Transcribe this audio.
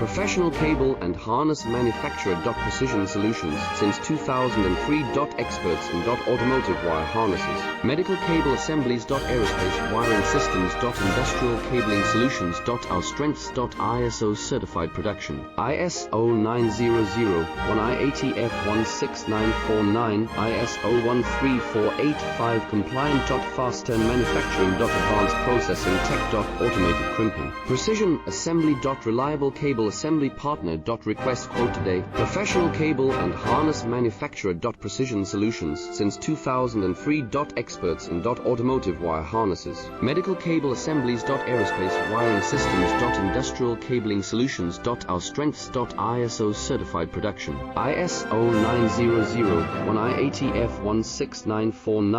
Professional cable and harness manufacturer. Precision Solutions since 2003. Experts in automotive wire harnesses. Medical cable assemblies. Aerospace wiring systems. Industrial cabling solutions. Our strengths. ISO certified production. ISO 9001, IATF 16949, ISO 13485 compliant. Fast turn manufacturing. Advanced processing tech. Automated crimping. Precision assembly. Reliable cable assembly partner. Request quote today. Professional cable and harness manufacturer. Precision Solutions since 2003. Experts in automotive wire harnesses. Medical cable assemblies. Aerospace wiring systems. Industrial cabling solutions. Our strengths. ISO certified production. ISO 9001, IATF 16949.